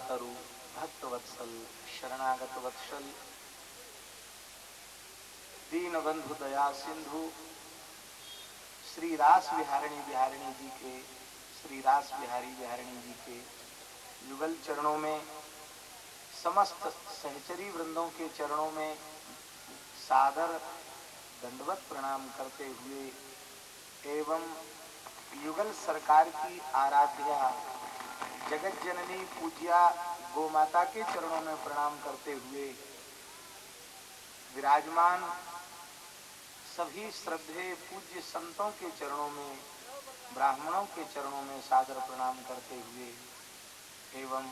कल्पतरु भक्तवत्सल शरणागत वत्सल दीनबंधु दया सिंधु श्री रास बिहारिणी बिहारिणी जी के श्री रास बिहारी बिहारिणी जी के युगल चरणों में, समस्त सहचरी वृंदों के चरणों में सादर दंडवत प्रणाम करते हुए एवं युगल सरकार की आराध्या जगत जननी पूज्या गोमाता के चरणों में प्रणाम करते हुए विराजमान सभी श्रद्धेय पूज्य संतों के चरणों में, ब्राह्मणों के चरणों में सादर प्रणाम करते हुए एवं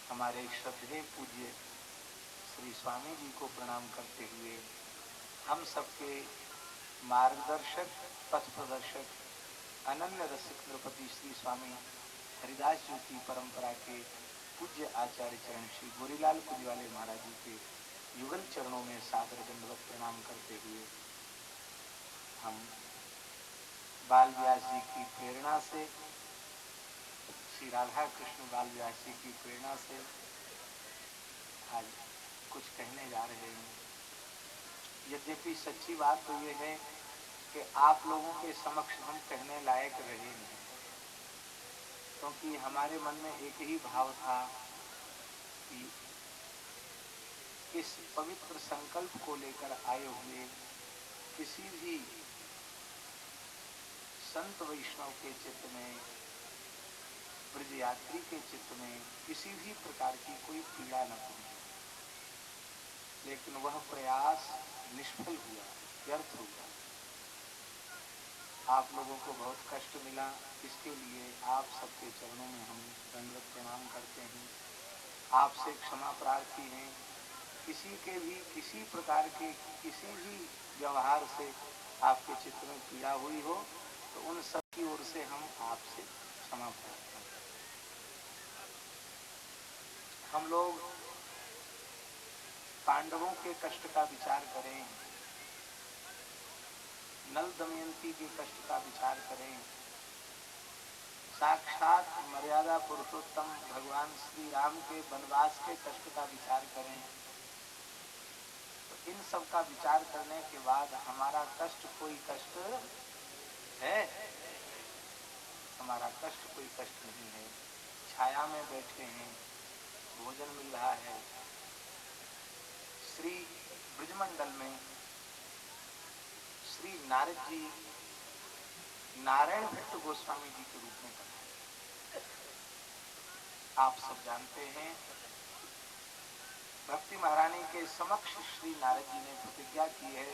हमारे श्रद्धेय पूज्य श्री स्वामी जी को प्रणाम करते हुए हम सबके मार्गदर्शक पथ प्रदर्शक अनन्य रसिक नृपति श्री स्वामी हरिदास जी की परंपरा के पूज्य आचार्य चरण श्री गोरीलाल कुंजवाले महाराज जी के युगल चरणों में सादर दंडवत प्रणाम करते हुए हम बाल व्यास जी की प्रेरणा से, श्री राधा कृष्ण बाल व्यास जी की प्रेरणा से आज कुछ कहने जा रहे हैं। यद्यपि सच्ची बात तो ये है कि आप लोगों के समक्ष हम कहने लायक रहे नहीं, क्योंकि हमारे मन में एक ही भाव था कि इस पवित्र संकल्प को लेकर आए हुए किसी भी संत वैष्णव के चित्त में, ब्रज यात्री के चित्त में किसी भी प्रकार की कोई पीड़ा न पहुंचे, लेकिन वह प्रयास निष्फल हुआ, व्यर्थ हुआ। आप लोगों को बहुत कष्ट मिला, इसके लिए आप सबके चरणों में हम दंडवत प्रणाम करते हैं, आपसे क्षमा प्रार्थी हैं। किसी के भी किसी प्रकार के किसी भी व्यवहार से आपके चित्त में पीड़ा हुई हो तो उन सब की ओर से हम आपसे क्षमा प्रार्थना करते हैं। हम लोग पांडवों के कष्ट का विचार करें, नल दमयंती के कष्ट का विचार करें, साक्षात मर्यादा पुरुषोत्तम भगवान श्री राम के वनवास के कष्ट का विचार करें, तो इन सब का विचार करने के बाद हमारा कष्ट कोई कष्ट है? हमारा कष्ट कोई कष्ट नहीं है। छाया में बैठे हैं, भोजन मिल रहा है। श्री ब्रजमंडल में श्री नारद जी नारायण भट्ट गोस्वामी जी के रूप में पधारे। आप सब जानते हैं, भक्ति महारानी के समक्ष श्री नारद जी ने प्रतिज्ञा की है,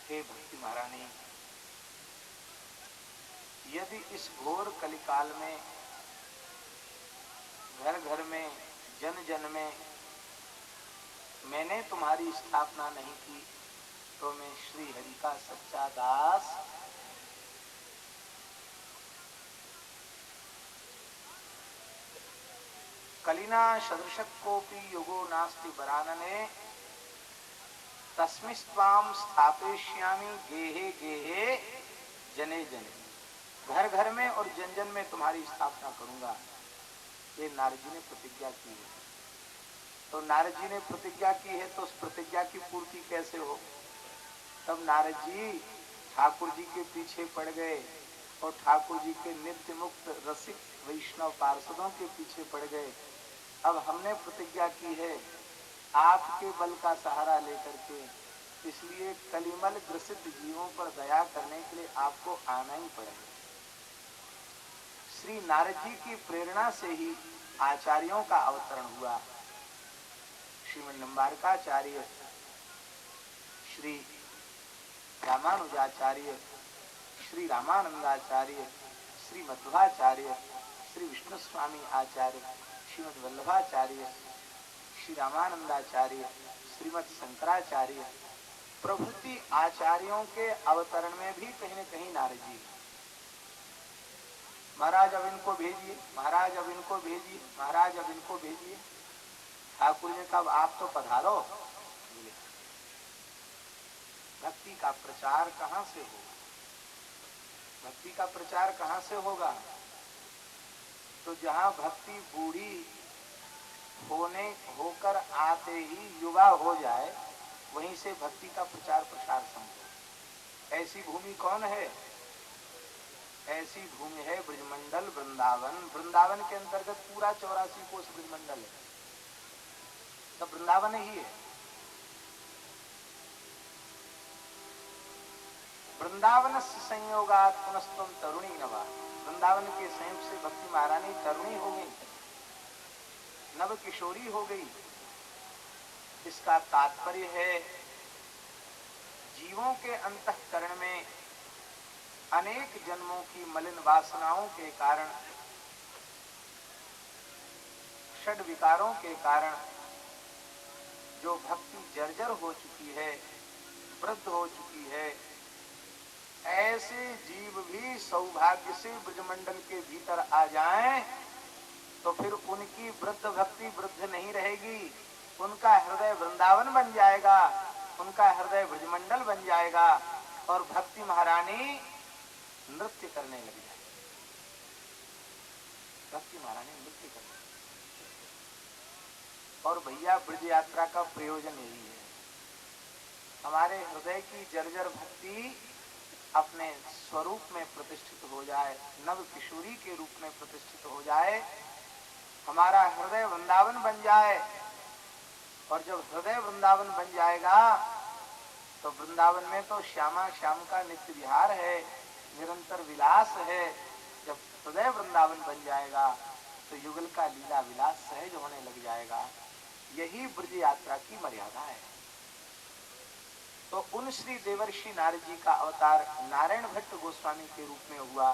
हे भक्ति महारानी, यदि इस घोर कलिकाल में घर घर में जन जन में मैंने तुम्हारी स्थापना नहीं की तो मैं श्री हरि का सच्चा दास कलिना सदृशक कोपि युगो नास्ति वरानने तस्मिस्त्वाम स्थापयिष्यामि गेहे गेहे जने जने। घर घर में और जन जन में तुम्हारी स्थापना करूंगा, ये नारद जी ने प्रतिज्ञा की है। तो नारद जी ने प्रतिज्ञा की है तो उस प्रतिज्ञा की पूर्ति कैसे हो? तब नारद जी ठाकुर जी के पीछे पड़ गए और ठाकुर जी के नित्य मुक्त रसिक वैष्णव पार्षदों के पीछे पड़ गए। अब हमने प्रतिज्ञा की है आपके बल का सहारा लेकर के, इसलिए कलिमल ग्रसित जीवों पर दया करने के लिए आपको आना ही पड़ेगा। श्री नारद जी की प्रेरणा से ही आचार्यों का अवतरण हुआ। श्रीमद निम्बारकाचार्य, श्री रामानुजाचार्य, श्री रामानंदाचार्य, श्री मध्वाचार्य, श्री विष्णु स्वामी आचार्य, श्रीमद वल्लभाचार्य, श्री रामानंदाचार्य, श्रीमद शंकराचार्य प्रभृति आचार्यों के अवतरण में भी कहीं न कहीं नारद जी, महाराज अब इनको भेजिए, महाराज अब इनको भेजिए, महाराज अब इनको भेजिए। ठाकुर ने कहा आप तो पधारो। भक्ति का प्रचार कहाँ से होगा? भक्ति का प्रचार कहाँ से होगा? तो जहाँ भक्ति बूढ़ी होकर आते ही युवा हो जाए, वहीं से भक्ति का प्रचार प्रसार संभव। ऐसी भूमि कौन है? ऐसी भूमि है ब्रजमंडल वृंदावन। वृंदावन के अंतर्गत पूरा 84 कोष ब्रजमंडल है, सब वृंदावन ही है। वृंदावन संयोगात पुनस्तुम तरुणी नवा। वृंदावन के संयोग से भक्ति महारानी तरुणी हो गई, नव किशोरी हो गई। इसका तात्पर्य है जीवों के अंतःकरण में अनेक जन्मों की मलिन वासनाओं के कारण, षड विकारों के कारण जो भक्ति जर्जर हो चुकी है, वृद्ध हो चुकी है, ऐसे जीव भी सौभाग्य से ब्रजमंडल के भीतर आ जाएं तो फिर उनकी वृद्ध भक्ति वृद्ध नहीं रहेगी, उनका हृदय वृंदावन बन जाएगा, उनका हृदय ब्रजमंडल बन जाएगा और भक्ति महारानी नृत्य करने लग जाएगी। भक्ति महारानी नृत्य करने और भैया ब्रज यात्रा का प्रयोजन यही है, हमारे हृदय की जर्जर भक्ति अपने स्वरूप में प्रतिष्ठित हो जाए, नव किशोरी के रूप में प्रतिष्ठित हो जाए, हमारा हृदय वृंदावन बन जाए। और जब हृदय वृंदावन बन जाएगा तो वृंदावन में तो श्यामा श्याम का नित्य विहार है, निरंतर विलास है। जब हृदय वृंदावन बन जाएगा तो युगल का लीला विलास सहज होने लग जाएगा। यही ब्रज यात्रा की मर्यादा है। तो उन श्री देवर्षि नारद जी का अवतार नारायण भट्ट गोस्वामी के रूप में हुआ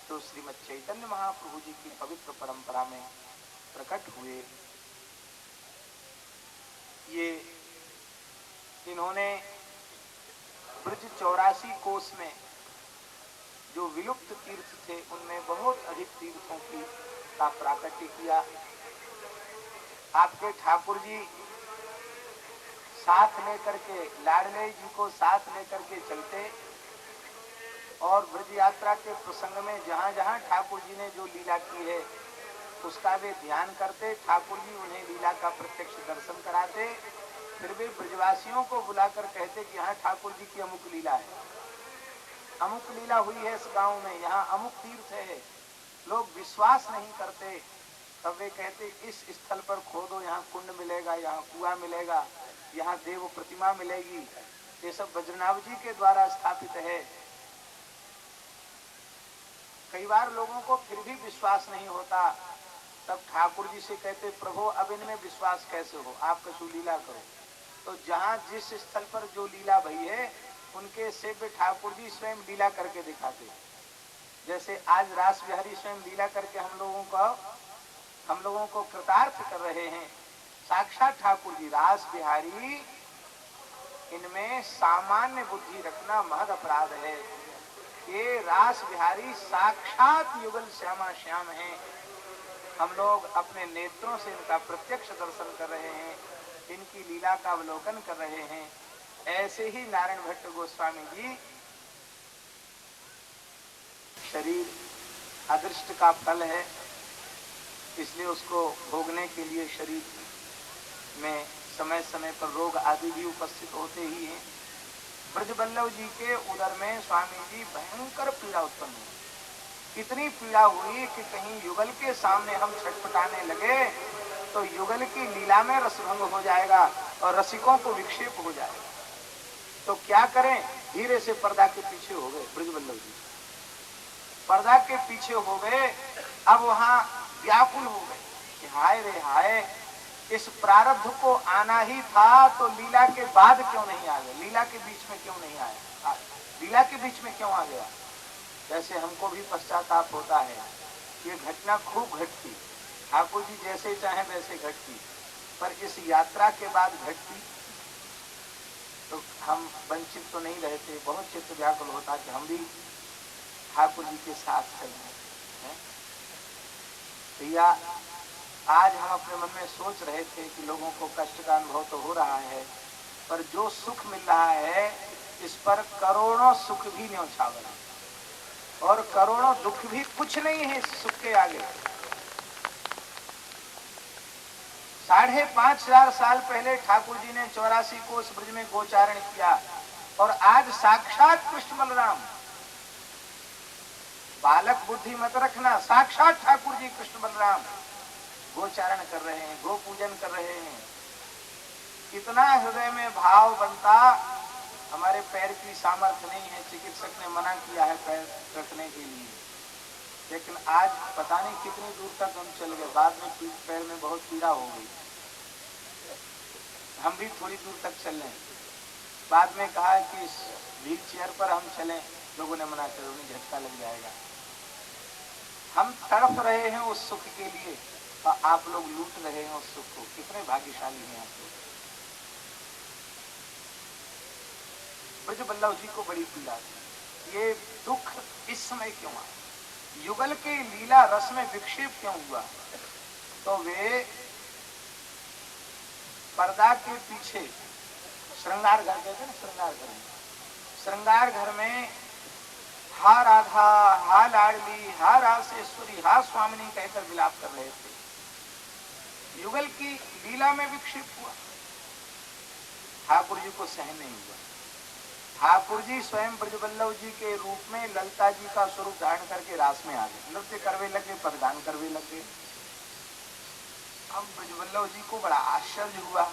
तो श्रीमद चैतन्य महाप्रभु जी की पवित्र परंपरा में प्रकट हुए। ये इन्होंने ब्रज 84 कोस में जो विलुप्त तीर्थ थे उनमें बहुत अधिक तीर्थों की का प्राकट्य किया। आपके ठाकुर जी साथ लेकर के, लाडले जी को साथ लेकर के चलते और ब्रज यात्रा के प्रसंग में जहां जहां ठाकुर जी ने जो लीला की है उसका वे ध्यान करते। ठाकुर जी उन्हें लीला का प्रत्यक्ष दर्शन कराते, फिर वे ब्रजवासियों को बुलाकर कहते कि यहाँ ठाकुर जी की अमुक लीला है, अमुक लीला हुई है इस गांव में, यहाँ अमुक तीर्थ है। लोग विश्वास नहीं करते, तब वे कहते इस स्थल पर खोदो, यहाँ कुंड मिलेगा, यहाँ कुआं मिलेगा, यहाँ देव प्रतिमा मिलेगी। ये सब बजरनाभ जी के द्वारा स्थापित है। कई बार लोगों को फिर भी विश्वास नहीं होता, तब ठाकुर जी से कहते प्रभु अब इनमें विश्वास कैसे हो, आप कछु लीला करो। तो जहाँ जिस स्थल पर जो लीला भई है उनके सेव्य ठाकुर जी स्वयं लीला करके दिखाते। जैसे आज रास बिहारी स्वयं लीला करके हम लोगों को कृतार्थ कर रहे हैं। साक्षात ठाकुर जी रास बिहारी, इनमें सामान्य बुद्धि रखना महद अपराध है। ये रास बिहारी साक्षात युगल श्यामा श्याम हैं। हम लोग अपने नेत्रों से इनका प्रत्यक्ष दर्शन कर रहे हैं, इनकी लीला का अवलोकन कर रहे हैं। ऐसे ही नारायण भट्ट गोस्वामी जी, शरीर अदृष्ट का फल है, इसलिए उसको भोगने के लिए शरीर में समय समय पर रोग आदि भी उपस्थित होते ही हैं। ब्रजबल्लभ जी के उदर में स्वामी जी भयंकर पीड़ा उत्पन्न हुई। इतनी पीड़ा हुई कि कहीं युगल के सामने हम छटपटाने लगे तो युगल की लीला में रसभंग हो जाएगा और रसिकों को विक्षेप हो जाएगा। तो क्या करें, धीरे से पर्दा के पीछे हो गए। ब्रजबल्लभ जी पर्दा के पीछे हो गए। अब वहां व्याकुल हो गए कि हाय रे हाय, इस प्रारब्ध को आना ही था तो लीला के बाद क्यों नहीं आ गया, लीला के बीच में क्यों नहीं आया, लीला के बीच में क्यों आ गया। जैसे हमको भी पश्चाताप होता है, ये घटना खूब घटती, ठाकुर जी जैसे चाहे वैसे घटती, पर इस यात्रा के बाद घटती तो हम वंचित तो नहीं रहते। बहुत चित्त व्याकुल होता कि हम भी ठाकुर जी के साथ चलें। भैया आज हम अपने मन में सोच रहे थे कि लोगों को कष्ट का अनुभव तो हो रहा है, पर जो सुख मिल रहा है इस पर करोड़ों सुख भी न्योछावर और करोड़ों दुख भी कुछ नहीं है इस सुख के आगे। 5,500 साल पहले ठाकुर जी ने 84 कोस ब्रज में गोचारण किया और आज साक्षात कृष्ण बलराम, बालक बुद्धि मत रखना, साक्षात ठाकुर जी कृष्ण बलराम गोचारण कर रहे हैं, गो पूजन कर रहे हैं। कितना हृदय में भाव बनता, हमारे पैर की सामर्थ्य नहीं है, चिकित्सक ने मना किया है पैर रखने के लिए, लेकिन आज पता नहीं कितनी दूर तक हम चल गए, बाद में पैर में बहुत पीड़ा हो गई, हम भी थोड़ी दूर तक चल लें। बाद में कहा कि इस व्हील चेयर पर हम चलें, लोगों ने मना कर, उन्हें झटका लग जाएगा। हम तड़प रहे हैं उस सुख के लिए और आप लोग लूट रहे हैं उस सुख को। कितने भाग्यशाली हैं आप लोग। ब्रज बल्लभ जी को बड़ी पीड़ा थी, ये दुख इस समय क्यों आया, युगल के लीला रस में विक्षेप क्यों हुआ। तो वे पर्दा के पीछे श्रृंगार घर कहते हैं, श्रृंगार घर में, श्रृंगार घर में हा राधा, हा लाडली, हा रासेश्वरी, हा स्वामिनी कहकर विलाप कर रहे थे। युगल की लीला में विक्षेप हुआ, ठाकुर जी को सहन नहीं हुआ। ठाकुर जी स्वयं ब्रजबल्लभ जी के रूप में ललिता जी का स्वरूप धारण करके रास में आ गए, नृत्य करवे लगे, पदगान करवे लगे। अब ब्रजबल्लभ जी को बड़ा आश्चर्य हुआ,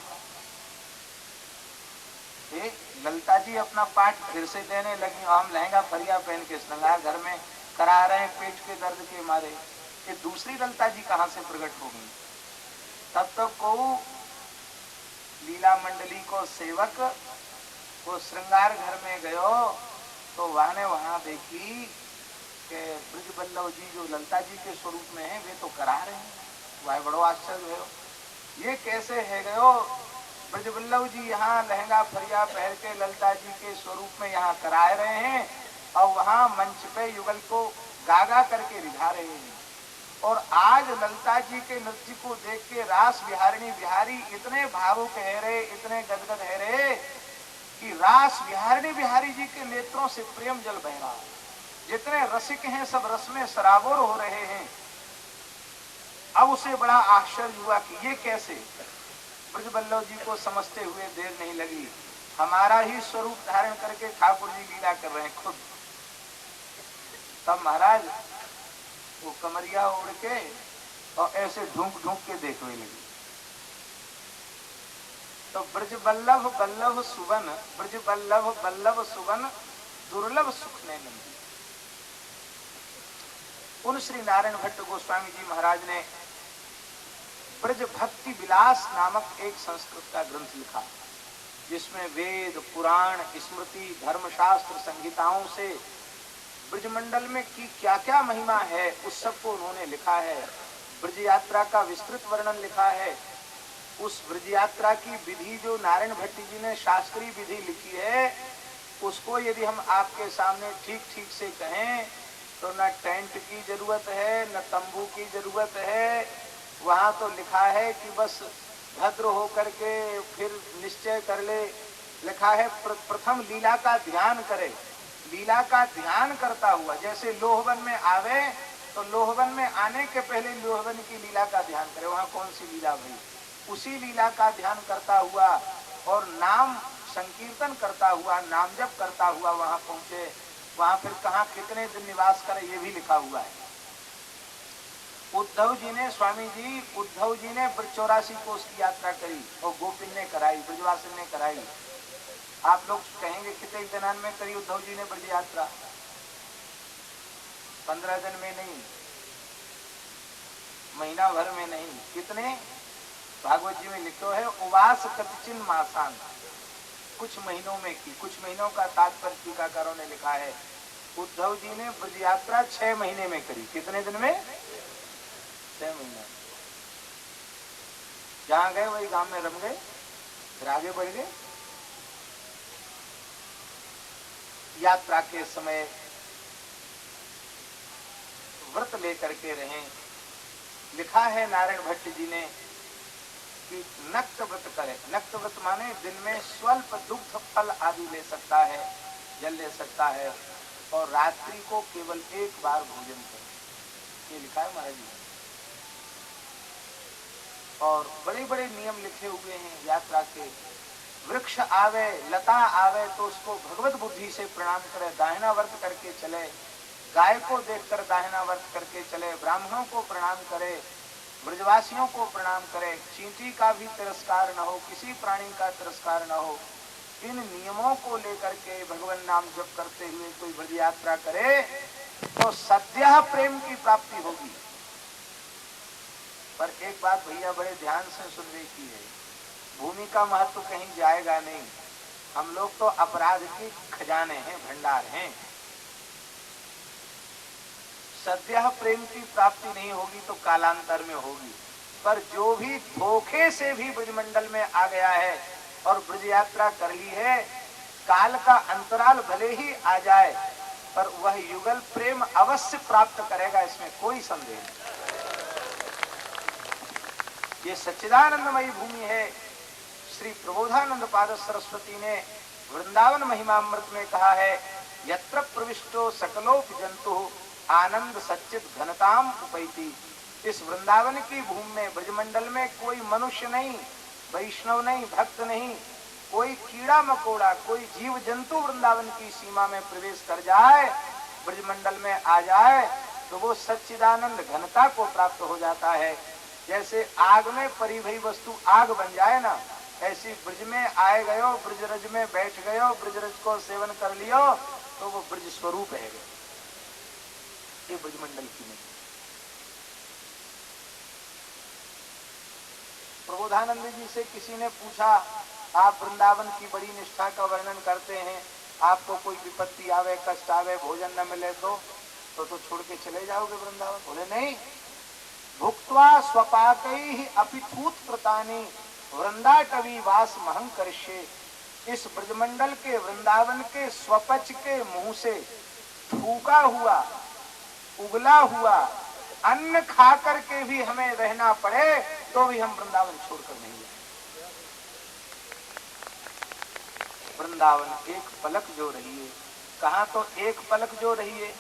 ललिता जी अपना पाठ फिर से देने लगी, हम लहंगा फरिया पहन के श्रृंगार घर में करा रहे हैं पेट के दर्द के मारे, ये दूसरी ललिता जी कहां से प्रकट हो गई। तब तक को लीला मंडली को सेवक वो श्रृंगार घर में गयो तो वहां देखी कि ब्रजबल्लभ जी जो ललिता जी के स्वरूप में है वे तो करा रहे हैं। वह बड़ो आश्चर्य है, ये कैसे है गयो, ब्रजबल्लभ जी यहाँ लहंगा फरिया पहन के ललिता जी के स्वरूप में यहाँ कराए रहे हैं और वहाँ मंच पे युगल को गागा करके रिझा रहे हैं। और आज ललिता जी के नृत्य को देख के रास बिहारिणी बिहारी इतने भावुक है रहे, इतने गदगद है रहे कि रास बिहारिणी बिहारी जी के नेत्रों से प्रेम जल बह रहा है। जितने रसिक हैं सब रस में सराबोर हो रहे हैं। अब उसे बड़ा आश्चर्य हुआ कि ये कैसे। ब्रजबल्लभ जी को समझते हुए देर नहीं लगी, हमारा ही स्वरूप धारण करके ठाकुर जी लीला कर रहे हैं खुद। तब महाराज वो कमरिया उड़ के और ऐसे ढूंक ढूंक के देखने लगी। तो ब्रजबल्लभ बल्लभ सुवन, ब्रजबल्लभ बल्लभ सुवन दुर्लभ सुख ने नंदी। उन श्री नारायण भट्ट गोस्वामी जी महाराज ने ब्रज भक्ति विलास नामक एक संस्कृत का ग्रंथ लिखा, जिसमें वेद पुराण स्मृति धर्मशास्त्र संहिताओं से ब्रजमंडल में की क्या क्या महिमा है उस सबको उन्होंने लिखा है। ब्रज यात्रा का विस्तृत वर्णन लिखा है। उस ब्रज यात्रा की विधि जो नारायण भट्ट जी ने शास्त्रीय विधि लिखी है, उसको यदि हम आपके सामने ठीक ठीक से कहें तो न टेंट की जरूरत है, न तंबू की जरूरत है। वहाँ तो लिखा है कि बस भद्र होकर के फिर निश्चय कर ले। लिखा है प्रथम लीला का ध्यान करे, लीला का ध्यान करता हुआ, जैसे लोहवन में आवे तो लोहवन में आने के पहले लोहवन की लीला का ध्यान करे, वहाँ कौन सी लीला भई, उसी लीला का ध्यान करता हुआ और नाम संकीर्तन करता हुआ, नाम जप करता हुआ वहाँ पहुँचे। वहाँ फिर कहाँ कितने दिन निवास करे ये भी लिखा हुआ है। उद्धव जी ने, स्वामी जी उद्धव जी ने 84 कोस की यात्रा करी और गोपिन ने कराई, ब्रजवासिन ने कराई। आप लोग कहेंगे कितने दिनों में करी उद्धव जी ने ब्रज यात्रा? 15 दिन में नहीं, महीना भर में नहीं, कितने? भागवत जी में लिखो है उवास कतिचिन मासान, कुछ महीनों में की। कुछ महीनों का तात्पर्य टीकाकारों ने लिखा है उद्धव जी ने ब्रज यात्रा 6 महीने में करी। कितने दिन में? 6 महीने। जहां गए वही गांव में रम गए, फिर आगे बढ़ गए। यात्रा के समय व्रत लेकर के रहें। लिखा है नारायण भट्ट जी ने कि नक्त व्रत करे। नक्त व्रत माने दिन में स्वल्प दुग्ध फल आदि ले सकता है, जल ले सकता है, और रात्रि को केवल एक बार भोजन करे। ये लिखा है महाराज जी। और बड़े बड़े नियम लिखे हुए हैं यात्रा के। वृक्ष आवे, लता आवे तो उसको भगवत बुद्धि से प्रणाम करे, दाहिना वर्त करके चले, गाय को देखकर दाहिना वर्त करके चले, ब्राह्मणों को प्रणाम करे, ब्रजवासियों को प्रणाम करे, चींटी का भी तिरस्कार न हो, किसी प्राणी का तिरस्कार न हो। इन नियमों को लेकर के भगवान नाम जप करते हुए कोई ब्रज यात्रा करे तो सद्यः प्रेम की प्राप्ति होगी। पर एक बात भैया बड़े ध्यान से सुनने की है, भूमि का महत्व कहीं जाएगा नहीं। हम लोग तो अपराध के खजाने हैं, भंडार हैं। सद्यः प्रेम की प्राप्ति नहीं होगी तो कालांतर में होगी। पर जो भी धोखे से भी ब्रजमंडल में आ गया है और ब्रज यात्रा कर ली है, काल का अंतराल भले ही आ जाए पर वह युगल प्रेम अवश्य प्राप्त करेगा, इसमें कोई संदेह नहीं। ये सच्चिदानंदमयी भूमि है। श्री प्रबोधानंद पाद सरस्वती ने वृंदावन महिमामृत में कहा है, यत्र प्रविष्टो सकलोपि जंतु आनंद सच्चित घनताम उपैति। इस वृंदावन की भूमि में, ब्रजमंडल में कोई मनुष्य नहीं, वैष्णव नहीं, भक्त नहीं, कोई कीड़ा मकोड़ा, कोई जीव जंतु वृंदावन की सीमा में प्रवेश कर जाए, ब्रजमंडल में आ जाए तो वो सच्चिदानंद घनता को प्राप्त हो जाता है। जैसे आग में परी भई वस्तु आग बन जाए ना, ऐसी ब्रज में आए गयो, ब्रजरज में बैठ गयो, ब्रजरज को सेवन कर लियो तो वो ब्रज स्वरूप है। ये ब्रजमंडल की नहीं। प्रबोधानंद जी से किसी ने पूछा, आप वृंदावन की बड़ी निष्ठा का वर्णन करते हैं, आपको कोई विपत्ति आवे, कष्ट आवे, भोजन न मिले तो छोड़ के चले जाओगे वृंदावन? बोले नहीं, भुक्त्वा स्वपाकैहि अपिथूत कृतानि वृंदाटवी वास महं करिष्ये। इस ब्रजमंडल के, वृंदावन के स्वपच के मुंह से थूका हुआ, उगला हुआ अन्न खा करके भी हमें रहना पड़े तो भी हम वृंदावन छोड़कर नहीं जाएंगे। वृंदावन एक पलक जो रही है, कहाँ तो एक पलक जो रही है,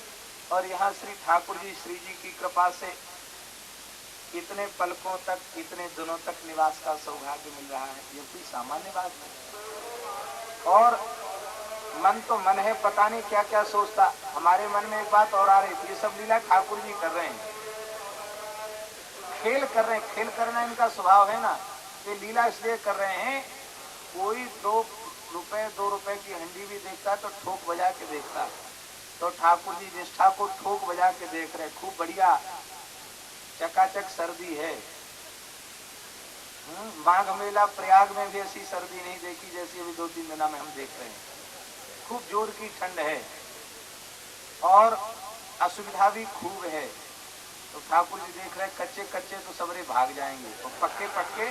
और यहाँ श्री ठाकुर जी, श्री जी की कृपा से इतने पलकों तक, इतने दिनों तक निवास का सौभाग्य मिल रहा है, ये कोई सामान्य बात नहीं। और मन तो मन है, पता नहीं क्या क्या सोचता। हमारे मन में एक बात और आ रही थी, ये सब लीला ठाकुर जी कर रहे हैं, खेल कर रहे हैं। खेल करना इनका स्वभाव है ना, ये लीला इसलिए कर रहे हैं, कोई 2 रुपए की हंडी भी देखता है तो ठोक बजा के देखता है, तो ठाकुर जी निष्ठा को ठोक बजा के देख रहे, खूब बढ़िया चकाचक सर्दी है। माघ मेला प्रयाग में भी ऐसी सर्दी नहीं देखी जैसी अभी 2-3 दिनों में हम देख रहे हैं। खूब जोर की ठंड है और असुविधा भी खूब है। तो ठाकुर जी देख रहे, कच्चे कच्चे तो सबरे भाग जाएंगे, और पक्के पक्के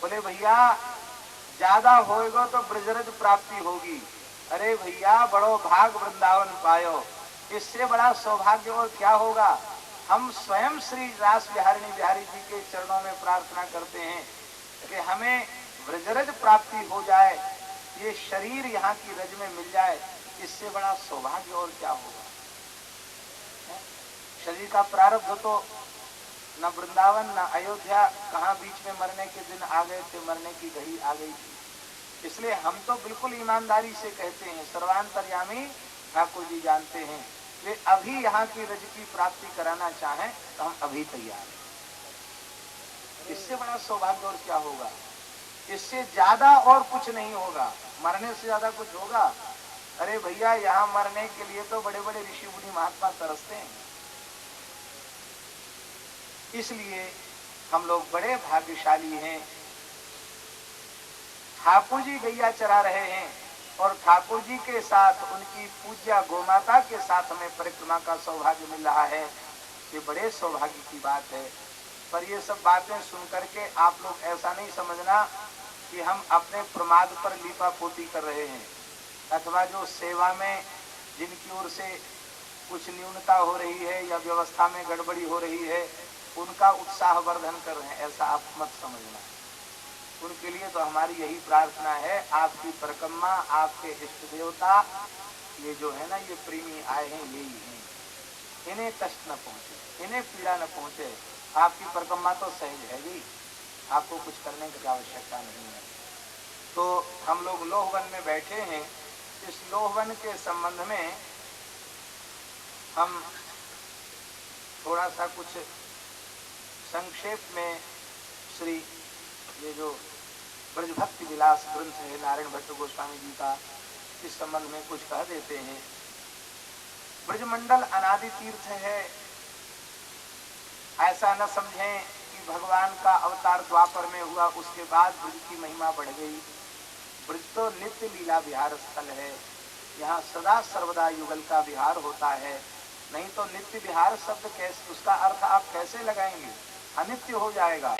बोले भैया ज्यादा होएगा तो ब्रजरज प्राप्ति होगी। अरे भैया बड़ो भाग वृंदावन पायो, इससे बड़ा सौभाग्य और क्या होगा। हम स्वयं श्री रास बिहारिणी बिहारी जी के चरणों में प्रार्थना करते हैं कि हमें ब्रजरज प्राप्ति हो जाए, ये शरीर यहाँ की रज में मिल जाए, इससे बड़ा सौभाग्य और क्या होगा। शरीर का प्रारब्ध तो न वृंदावन न अयोध्या, कहाँ बीच में मरने के दिन आ गए थे, मरने की घड़ी आ गई थी। इसलिए हम तो बिल्कुल ईमानदारी से कहते हैं, सर्वांतर्यामी ठाकुर जी जानते हैं, वे अभी यहाँ की रज की प्राप्ति कराना चाहें तो हम अभी तैयार हैं। इससे बड़ा सौभाग्य और क्या होगा। इससे ज्यादा और कुछ नहीं होगा, मरने से ज्यादा कुछ होगा। अरे भैया यहाँ मरने के लिए तो बड़े बड़े ऋषि मुनि महात्मा तरसते हैं। इसलिए हम लोग बड़े भाग्यशाली हैं। ठाकुर जी गैया चरा रहे हैं और ठाकुर जी के साथ उनकी पूज्या गोमाता के साथ हमें परिक्रमा का सौभाग्य मिल रहा है। ये बड़े सौभाग्य की बात है। पर ये सब बातें सुन करके आप लोग ऐसा नहीं समझना कि हम अपने प्रमाद पर लीपापोती कर रहे हैं, अथवा जो सेवा में जिनकी ओर से कुछ न्यूनता हो रही है या व्यवस्था में गड़बड़ी हो रही है उनका उत्साह वर्धन कर रहे हैं, ऐसा आप मत समझना। उनके लिए तो हमारी यही प्रार्थना है, आपकी परिक्रमा, आपके इष्ट देवता ये जो है ना, ये प्रेमी आए हैं, यही हैं। इन्हें कष्ट न पहुंचे, इन्हें पीड़ा न पहुंचे। आपकी परिक्रमा तो सहज है ही, आपको कुछ करने की आवश्यकता नहीं है। तो हम लोग लोहवन में बैठे हैं। इस लोहवन के संबंध में हम थोड़ा सा कुछ संक्षेप में श्री ये जो ब्रजभक्ति विलास ग्रंथ है नारायण भट्ट गोस्वामी जी का, इस संबंध में कुछ कह देते हैं। ब्रजमंडल अनादि तीर्थ है, ऐसा न समझें कि भगवान का अवतार द्वापर में हुआ उसके बाद ब्रज की महिमा बढ़ गई। ब्रज तो नित्य लीला विहार स्थल है, यहाँ सदा सर्वदा युगल का विहार होता है। नहीं तो नित्य विहार शब्द कैसे, उसका अर्थ आप कैसे लगाएंगे, अनित्य हो जाएगा।